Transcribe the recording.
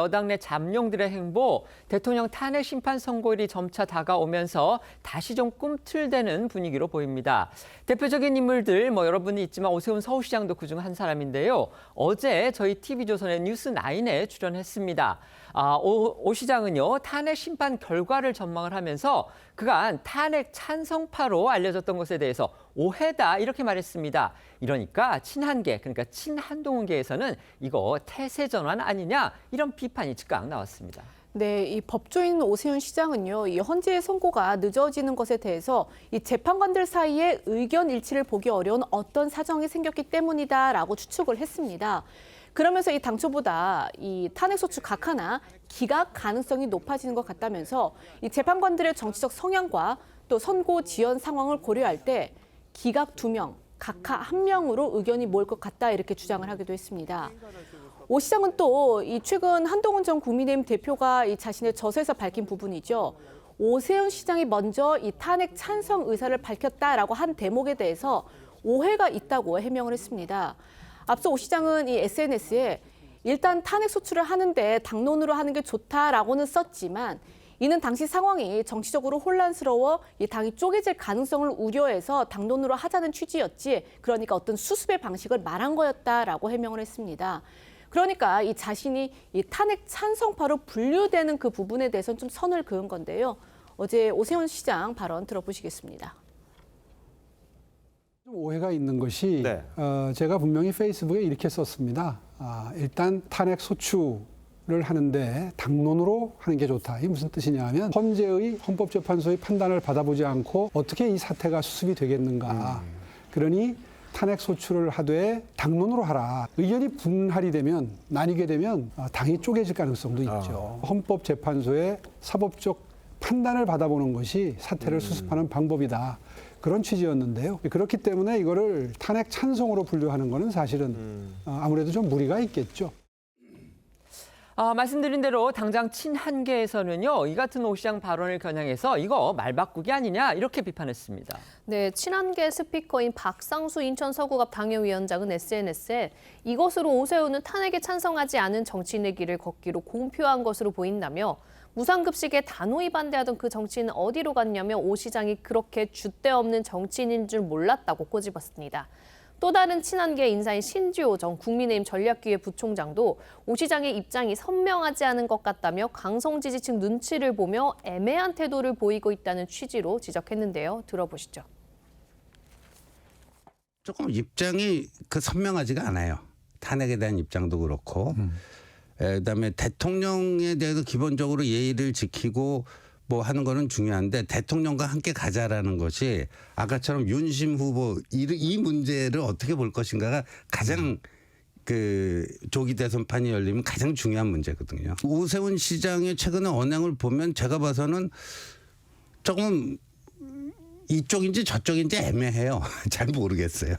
여당 내 잠룡들의 행보, 대통령 탄핵 심판 선고일이 점차 다가오면서 다시 좀 꿈틀대는 분위기로 보입니다. 대표적인 인물들 여러분이 있지만 오세훈 서울시장도 그중 한 사람인데요. 어제 저희 TV조선의 뉴스9에 출연했습니다. 오 시장은요, 탄핵 심판 결과를 전망을 하면서 그간 탄핵 찬성파로 알려졌던 것에 대해서 오해다 이렇게 말했습니다. 이러니까 친한계, 그러니까 친한동훈계에서는 이거 태세 전환 아니냐 이런 비판이 즉각 나왔습니다. 네, 이 법조인 오세훈 시장은요, 이 헌재의 선고가 늦어지는 것에 대해서 이 재판관들 사이에 의견 일치를 보기 어려운 어떤 사정이 생겼기 때문이다라고 추측을 했습니다. 그러면서 이 당초보다 이 탄핵소추 각하나 기각 가능성이 높아지는 것 같다면서 이 재판관들의 정치적 성향과 또 선고 지연 상황을 고려할 때 기각 2명, 각하 1명으로 의견이 모일 것 같다 이렇게 주장을 하기도 했습니다. 오 시장은 또 이 최근 한동훈 전 국민의힘 대표가 이 자신의 저서에서 밝힌 부분이죠. 오세훈 시장이 먼저 이 탄핵 찬성 의사를 밝혔다라고 한 대목에 대해서 오해가 있다고 해명을 했습니다. 앞서 오 시장은 이 SNS에 일단 탄핵 소추를 하는데 당론으로 하는 게 좋다라고는 썼지만 이는 당시 상황이 정치적으로 혼란스러워 이 당이 쪼개질 가능성을 우려해서 당론으로 하자는 취지였지, 그러니까 어떤 수습의 방식을 말한 거였다라고 해명을 했습니다. 그러니까 이 자신이 이 탄핵 찬성파로 분류되는 그 부분에 대해서는 좀 선을 그은 건데요. 어제 오세훈 시장 발언 들어보시겠습니다. 좀 오해가 있는 것이 제가 분명히 페이스북에 이렇게 썼습니다. 일단 탄핵 소추를 하는데 당론으로 하는 게 좋다. 이게 무슨 뜻이냐 하면 헌재의 헌법재판소의 판단을 받아보지 않고 어떻게 이 사태가 수습이 되겠는가. 그러니 탄핵 소추를 하되 당론으로 하라. 의견이 분할이 되면, 나뉘게 되면 당이 쪼개질 가능성도 있죠. 헌법재판소의 사법적 판단을 받아보는 것이 사태를 수습하는 방법이다. 그런 취지였는데요. 그렇기 때문에 이거를 탄핵 찬성으로 분류하는 것은 사실은 아무래도 좀 무리가 있겠죠. 말씀드린 대로 당장 친한계에서는요, 이 같은 오 시장 발언을 겨냥해서 이거 말 바꾸기 아니냐 이렇게 비판했습니다. 네, 친한계 스피커인 박상수 인천 서구갑 당협위원장은 SNS에 이것으로 오세훈은 탄핵에 찬성하지 않은 정치인의 길을 걷기로 공표한 것으로 보인다며 무상급식에 단호히 반대하던 그 정치인은 어디로 갔냐며 오 시장이 그렇게 줏대 없는 정치인인 줄 몰랐다고 꼬집었습니다. 또 다른 친한계 인사인 신지호 전 국민의힘 전략기획 부총장도 오 시장의 입장이 선명하지 않은 것 같다며 강성 지지층 눈치를 보며 애매한 태도를 보이고 있다는 취지로 지적했는데요. 들어보시죠. 조금 입장이 선명하지가 않아요. 탄핵에 대한 입장도 그렇고. 그다음에 대통령에 대해서 기본적으로 예의를 지키고 뭐 하는 거는 중요한데 대통령과 함께 가자라는 것이 아까처럼 윤심 후보 이 문제를 어떻게 볼 것인가가 가장 조기 대선판이 열리면 가장 중요한 문제거든요. 오세훈 시장의 최근의 언행을 보면 제가 봐서는 조금 이쪽인지 저쪽인지 애매해요. 잘 모르겠어요.